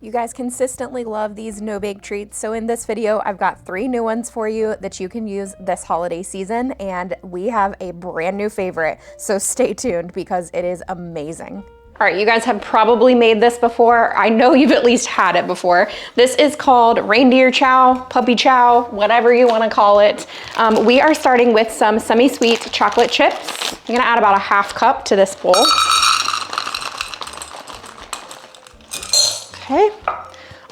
You guys consistently love these no-bake treats, so in this video, I've got 3 new ones for you that you can use this holiday season, and we have a brand new favorite, so stay tuned because it is amazing. All right, you guys have probably made this before. I know you've at least had it before. This is called Reindeer Chow, Puppy Chow, whatever you wanna call it. We are starting with some semi-sweet chocolate chips. I'm gonna add about a half cup to this bowl. Okay.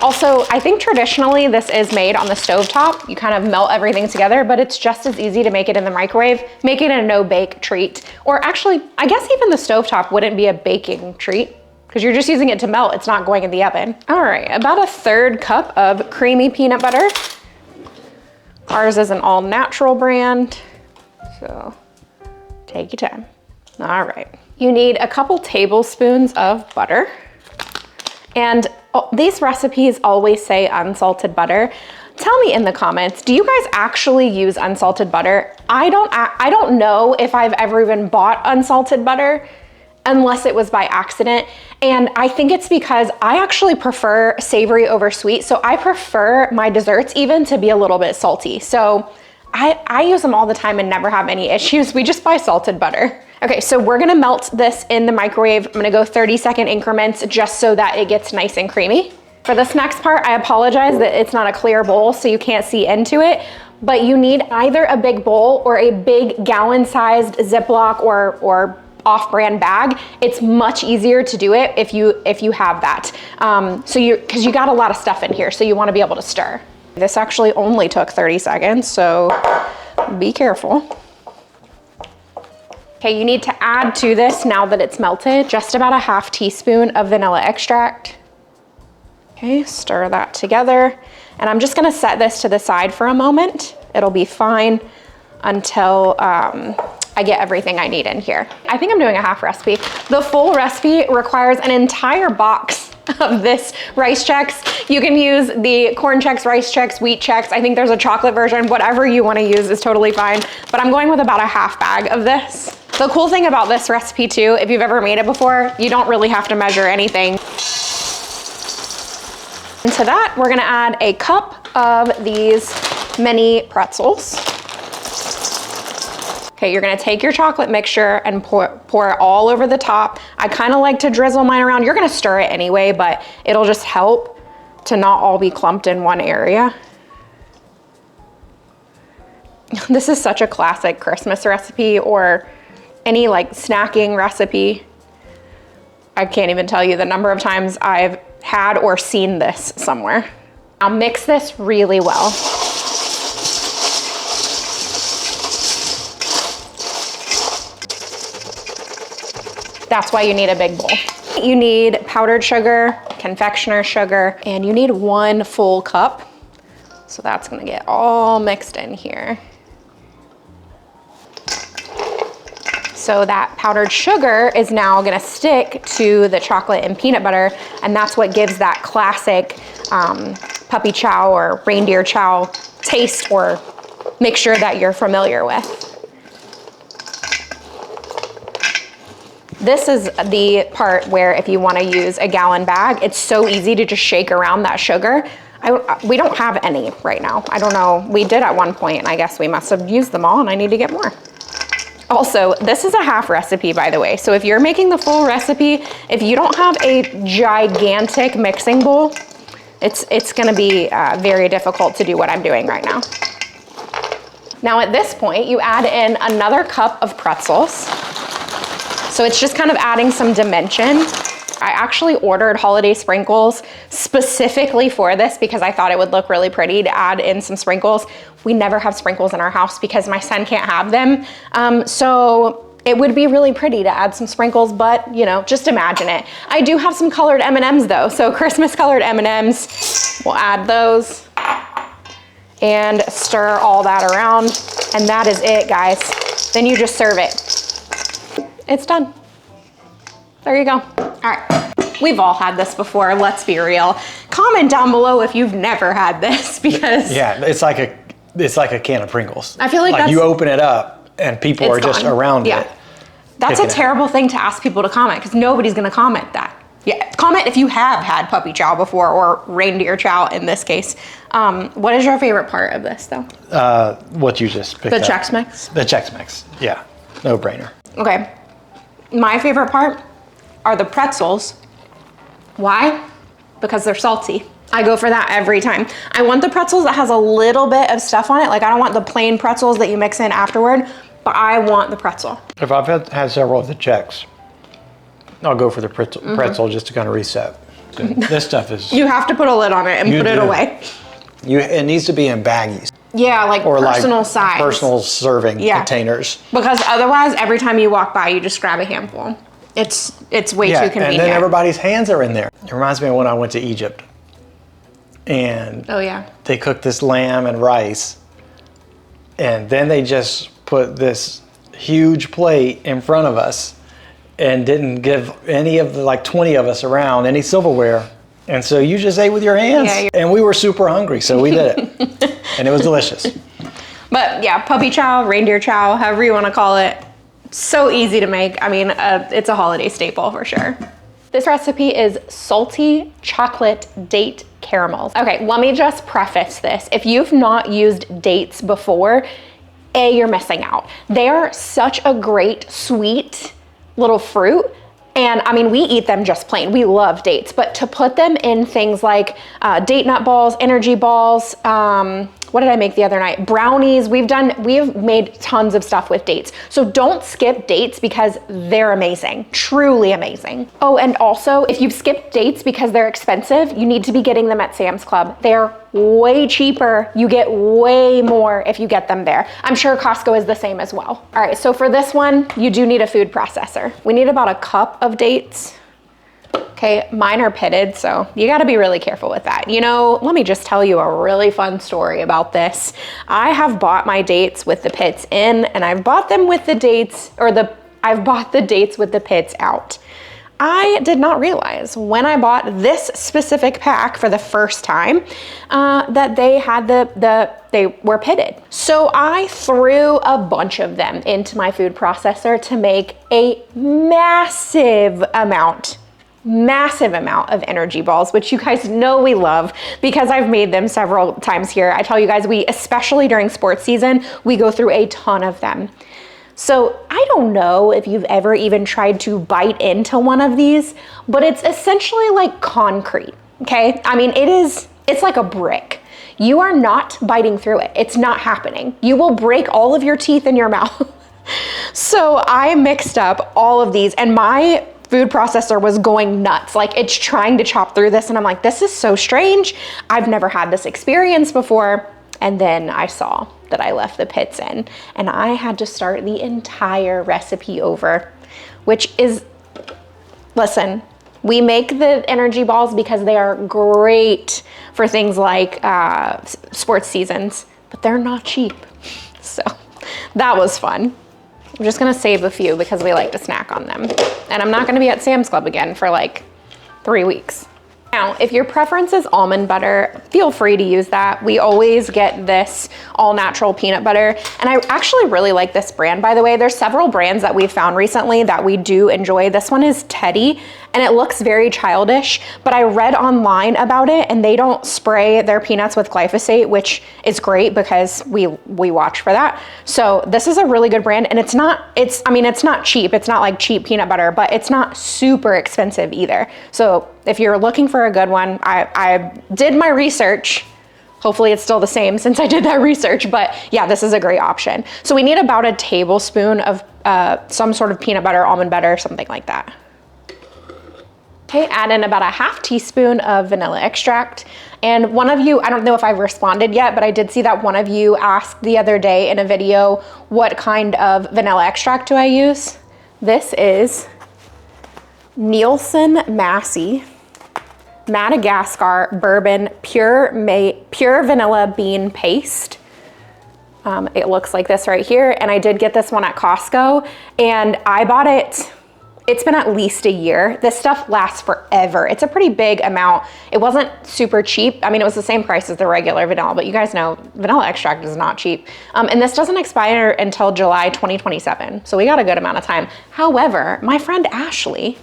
Also, I think traditionally this is made on the stovetop. You kind of melt everything together, but it's just as easy to make it in the microwave, make it a no-bake treat. Or actually, I guess even the stovetop wouldn't be a baking treat because you're just using it to melt. It's not going in the oven. All right, about a 1/3 cup of creamy peanut butter. Ours is an all-natural brand, so take your time. All right. You need a couple tablespoons of butter. And these recipes always say unsalted butter. Tell me in the comments, do you guys actually use unsalted butter? I don't know if I've ever even bought unsalted butter unless it was by accident. And I think it's because I actually prefer savory over sweet. So I prefer my desserts even to be a little bit salty. So I use them all the time and never have any issues. We just buy salted butter. Okay, so we're gonna melt this in the microwave. I'm gonna go 30-second increments just so that it gets nice and creamy. For this next part, I apologize that it's not a clear bowl so you can't see into it, but you need either a big bowl or a big gallon-sized Ziploc or off-brand bag. It's much easier to do it if you have that. Because you got a lot of stuff in here, so you wanna be able to stir. This actually only took 30 seconds, so be careful. Okay, you need to add to this, now that it's melted, just about a ½ teaspoon of vanilla extract. Okay, stir that together. And I'm just gonna set this to the side for a moment. It'll be fine until I get everything I need in here. I think I'm doing a half recipe. The full recipe requires an entire box of this rice Chex. You can use the corn Chex, rice Chex, wheat Chex. I think there's a chocolate version. Whatever you wanna use is totally fine. But I'm going with about a half bag of this. The cool thing about this recipe too, if you've ever made it before, you don't really have to measure anything. And to that, we're gonna add a cup of these mini pretzels. Okay, you're gonna take your chocolate mixture and pour it all over the top. I kinda like to drizzle mine around. You're gonna stir it anyway, but it'll just help to not all be clumped in one area. This is such a classic Christmas recipe or any like snacking recipe. I can't even tell you the number of times I've had or seen this somewhere. I'll mix this really well. That's why you need a big bowl. You need powdered sugar, confectioner's sugar, and you need 1 full cup. So that's gonna get all mixed in here. So that powdered sugar is now gonna stick to the chocolate and peanut butter, and that's what gives that classic puppy chow or reindeer chow taste or mixture that you're familiar with. This is the part where if you wanna use a gallon bag, it's so easy to just shake around that sugar. We don't have any right now. I don't know, we did at one point, and I guess we must have used them all and I need to get more. Also, this is a half recipe, by the way. So if you're making the full recipe, if you don't have a gigantic mixing bowl, it's gonna be very difficult to do what I'm doing right now. Now at this point, you add in another cup of pretzels. So it's just kind of adding some dimension. I actually ordered holiday sprinkles specifically for this because I thought it would look really pretty to add in some sprinkles. We never have sprinkles in our house because my son can't have them. So it would be really pretty to add some sprinkles, but you know, just imagine it. I do have some colored M&Ms though, so Christmas colored M&Ms, we'll add those and stir all that around. And that is it, guys. Then you just serve it. It's done. There you go. All right, we've all had this before, let's be real. Comment down below if you've never had this because... Yeah, it's like a can of Pringles. I feel like that's... You open it up and people are just around it. That's a terrible thing to ask people to comment because nobody's gonna comment that. Yeah, comment if you have had puppy chow before, or reindeer chow in this case. What is your favorite part of this though? What you just picked The up. Chex Mix? The Chex Mix, yeah, no brainer. Okay, my favorite part are the pretzels. Why? Because they're salty. I go for that every time. I want the pretzels that has a little bit of stuff on it. Like I don't want the plain pretzels that you mix in afterward, but I want the pretzel. If I've had several of the Chex, I'll go for the pretzel just to kind of reset. So this stuff is... You have to put a lid on it and put it away. It needs to be in baggies. Yeah, like Or personal like size. personal serving containers. Because otherwise, every time you walk by, you just grab a handful. It's way too convenient. And then everybody's hands are in there. It reminds me of when I went to Egypt. And oh yeah, they cooked this lamb and rice. And then they just put this huge plate in front of us and didn't give any of the like 20 of us around any silverware. And so you just ate with your hands. Yeah, and we were super hungry, so we did it. And it was delicious. But yeah, puppy chow, reindeer chow, however you want to call it. So easy to make. I mean, it's a holiday staple for sure. This recipe is salty chocolate date caramels. Okay, let me just preface this. If you've not used dates before, you're missing out. They are such a great sweet little fruit. And I mean, we eat them just plain. We love dates, but to put them in things like date nut balls, energy balls, what did I make the other night? Brownies. We've made tons of stuff with dates. So don't skip dates because they're amazing, truly amazing. Oh, and also if you've skipped dates because they're expensive, you need to be getting them at Sam's Club. They're way cheaper. You get way more if you get them there. I'm sure Costco is the same as well. All right, so for this one, you do need a food processor. We need about a cup of dates. Okay, mine are pitted, so you gotta be really careful with that. You know, let me just tell you a really fun story about this. I have bought my dates with the pits in, and I've bought them with the dates, I've bought the dates with the pits out. I did not realize when I bought this specific pack for the first time that they had they were pitted. So I threw a bunch of them into my food processor to make a massive amount of energy balls, which you guys know we love because I've made them several times here. I tell you guys, especially during sports season, we go through a ton of them. So I don't know if you've ever even tried to bite into one of these, but it's essentially like concrete, okay? I mean, it's like a brick. You are not biting through it. It's not happening. You will break all of your teeth in your mouth. So I mixed up all of these, and my food processor was going nuts. Like, it's trying to chop through this, and I'm like, this is so strange. I've never had this experience before. And then I saw that I left the pits in, and I had to start the entire recipe over, which is, listen, we make the energy balls because they are great for things like sports seasons, but they're not cheap. So that was fun. I'm just gonna save a few because we like to snack on them. And I'm not gonna be at Sam's Club again for like 3 weeks. Now, if your preference is almond butter, feel free to use that. We always get this all natural peanut butter. And I actually really like this brand, by the way. There's several brands that we've found recently that we do enjoy. This one is Teddy, and it looks very childish, but I read online about it, and they don't spray their peanuts with glyphosate, which is great because we watch for that. So this is a really good brand, and it's not cheap. It's not like cheap peanut butter, but it's not super expensive either. So if you're looking for a good one, I did my research. Hopefully it's still the same since I did that research, but yeah, this is a great option. So we need about a tablespoon of some sort of peanut butter, almond butter, something like that. Okay, add in about a half teaspoon of vanilla extract. And one of you, I don't know if I've responded yet, but I did see that one of you asked the other day in a video, what kind of vanilla extract do I use? This is Nielsen Massey Madagascar Bourbon Pure Vanilla Bean Paste. It looks like this right here, and I did get this one at Costco, and I bought it, it's been at least a year. This stuff lasts forever. It's a pretty big amount. It wasn't super cheap. I mean, it was the same price as the regular vanilla, but you guys know vanilla extract is not cheap. And this doesn't expire until July 2027, so we got a good amount of time. However, my friend Ashley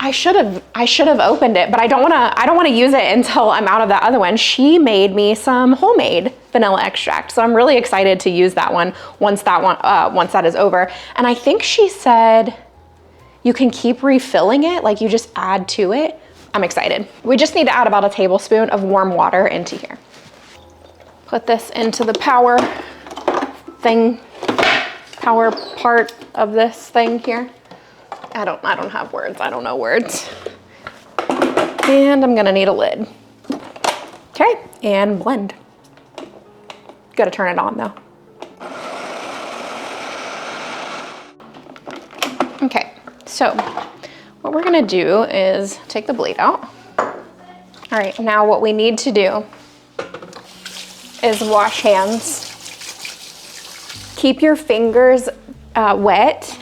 I should have opened it, but I don't want to use it until I'm out of that other one. She made me some homemade vanilla extract, so I'm really excited to use that one once that is over. And I think she said you can keep refilling it, like you just add to it. I'm excited. We just need to add about a tablespoon of warm water into here. Put this into the power part of this thing here. I don't have words. I don't know words. And I'm gonna need a lid. Okay, and blend. Gotta turn it on though. Okay, so what we're gonna do is take the blade out. All right, now what we need to do is wash hands. Keep your fingers wet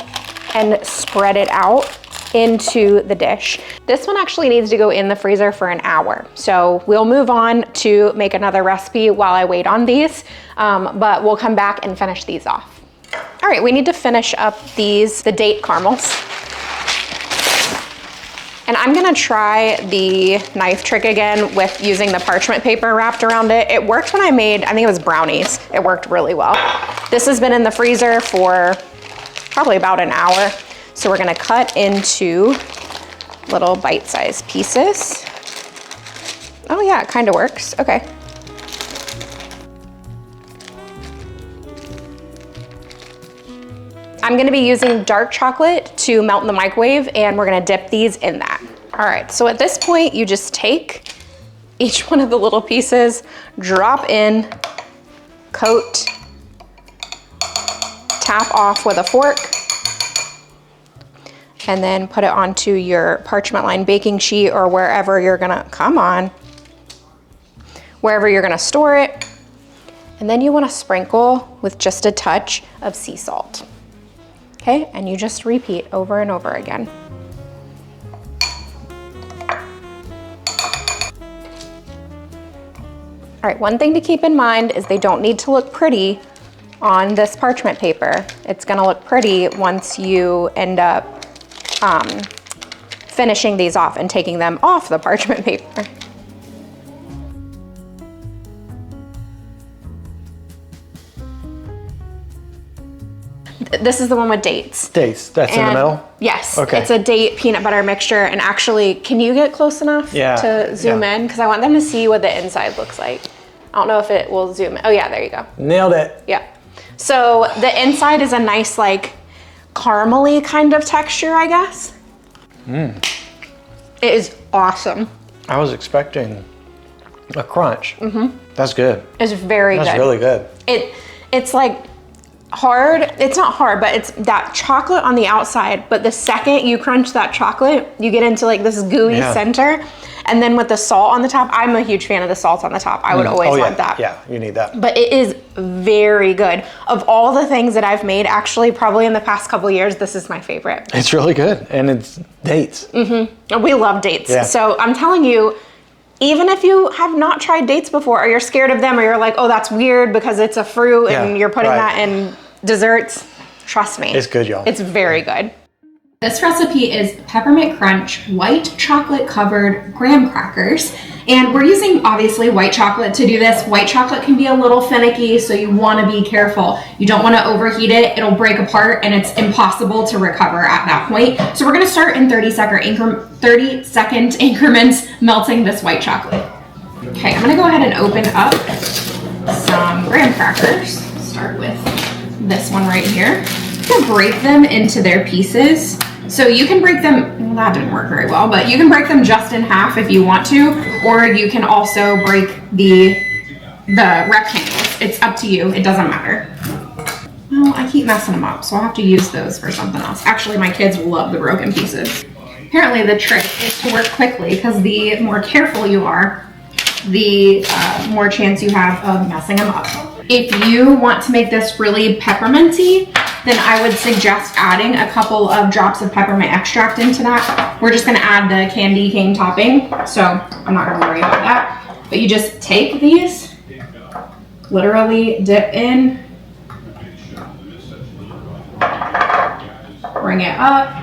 and spread it out into the dish. This one actually needs to go in the freezer for an hour. So we'll move on to make another recipe while I wait on these, but we'll come back and finish these off. All right, we need to finish up the date caramels. And I'm gonna try the knife trick again with using the parchment paper wrapped around it. It worked when I made, I think it was brownies. It worked really well. This has been in the freezer for probably about an hour. So we're gonna cut into little bite-sized pieces. Oh yeah, it kind of works, okay. I'm gonna be using dark chocolate to melt in the microwave, and we're gonna dip these in that. All right, so at this point, you just take each one of the little pieces, drop in, coat, tap off with a fork, and then put it onto your parchment lined baking sheet or wherever you're gonna, wherever you're gonna store it. And then you wanna sprinkle with just a touch of sea salt. Okay, and you just repeat over and over again. All right, one thing to keep in mind is they don't need to look pretty on this parchment paper. It's gonna look pretty once you end up finishing these off and taking them off the parchment paper. This is the one with dates. Dates, that's in the middle? Yes, okay. It's a date peanut butter mixture. And actually, can you get close enough to zoom in? Because I want them to see what the inside looks like. I don't know if it will zoom in. Oh yeah, there you go. Nailed it. Yeah. So the inside is a nice like caramely kind of texture, I guess. It is awesome. I was expecting a crunch. That's good. It's very good. That's really good. It's like hard. It's not hard, but it's that chocolate on the outside. But the second you crunch that chocolate, you get into like this gooey center. And then with the salt on the top, I'm a huge fan of the salt on the top. I would always want that. Yeah, you need that. But it is very good. Of all the things that I've made, actually, probably in the past couple of years, this is my favorite. It's really good, and it's dates. We love dates. Yeah. So I'm telling you, even if you have not tried dates before, or you're scared of them, or you're like, oh, that's weird because it's a fruit and you're putting that in desserts, trust me. It's good, y'all. It's very good. This recipe is peppermint crunch, white chocolate covered graham crackers. And we're using obviously white chocolate to do this. White chocolate can be a little finicky, so you want to be careful. You don't want to overheat it. It'll break apart and it's impossible to recover at that point. So we're going to start in 30-second increments melting this white chocolate. Okay, I'm going to go ahead and open up some graham crackers. Start with this one right here. I'm going to break them into their pieces. So you can break them, well, that didn't work very well, but you can break them just in half if you want to, or you can also break the rectangles. It's up to you, it doesn't matter. Well, I keep messing them up, so I'll have to use those for something else. Actually, my kids love the broken pieces. Apparently the trick is to work quickly, because the more careful you are, the more chance you have of messing them up. If you want to make this really pepperminty, then I would suggest adding a couple of drops of peppermint extract into that. We're just gonna add the candy cane topping, so I'm not gonna worry about that. But you just take these, literally dip in, bring it up,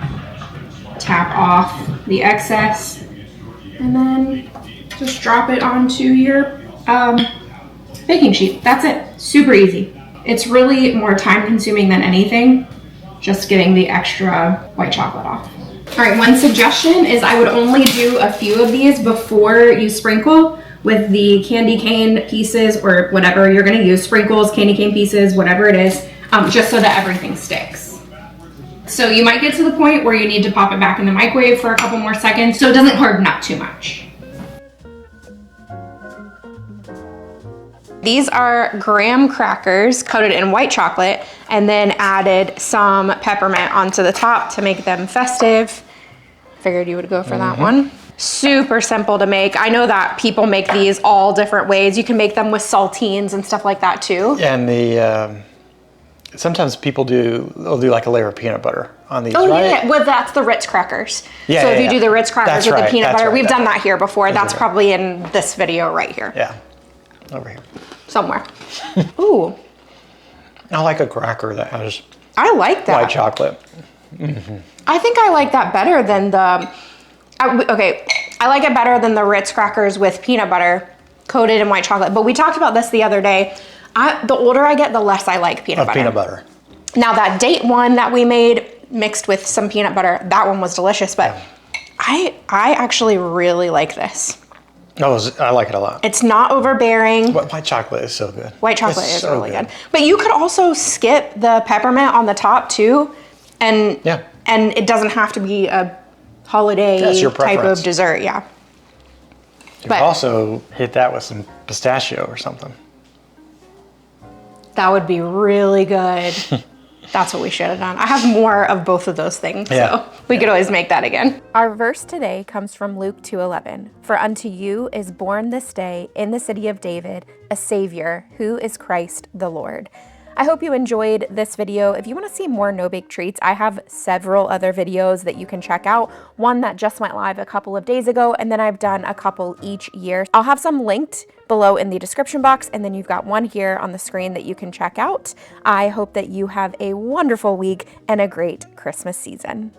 tap off, the excess, and then just drop it onto your baking sheet. That's it. Super easy. It's really more time consuming than anything, just getting the extra white chocolate off. All right, one suggestion is I would only do a few of these before you sprinkle with the candy cane pieces or whatever you're gonna use, sprinkles, candy cane pieces, whatever it is, just so that everything sticks. So you might get to the point where you need to pop it back in the microwave for a couple more seconds so it doesn't harden up too much. These are graham crackers coated in white chocolate and then added some peppermint onto the top to make them festive. Figured you would go for that one. Super simple to make. I know that people make these all different ways. You can make them with saltines and stuff like that too. And the sometimes people they'll do like a layer of peanut butter on these, Oh, right? yeah, well, that's the Ritz crackers. Yeah, so yeah, if you yeah. do the Ritz crackers That's with the right, peanut that's butter, right, we've done that here before. That's right. probably in this video right here. Yeah, over here. Somewhere. Ooh, I like a cracker that has I like that. white chocolate. I think I like that better than the, okay, I like it better than the Ritz crackers with peanut butter coated in white chocolate. But we talked about this the other day. The older I get, the less I like peanut butter. Peanut butter. Now that date one that we made mixed with some peanut butter, that one was delicious, but I actually really like this. Oh, I like it a lot. It's not overbearing. White chocolate is so good. White chocolate It's is so really good. But you could also skip the peppermint on the top too, and it doesn't have to be a holiday That's your type preference. of dessert. Yeah. You could also hit that with some pistachio or something. That would be really good. That's what we should have done. I have more of both of those things, so we could always make that again. Our verse today comes from Luke 2:11. For unto you is born this day in the city of David a Savior, who is Christ the Lord. I hope you enjoyed this video. If you want to see more no-bake treats, I have several other videos that you can check out. One that just went live a couple of days ago, and then I've done a couple each year. I'll have some linked below in the description box, and then you've got one here on the screen that you can check out. I hope that you have a wonderful week and a great Christmas season.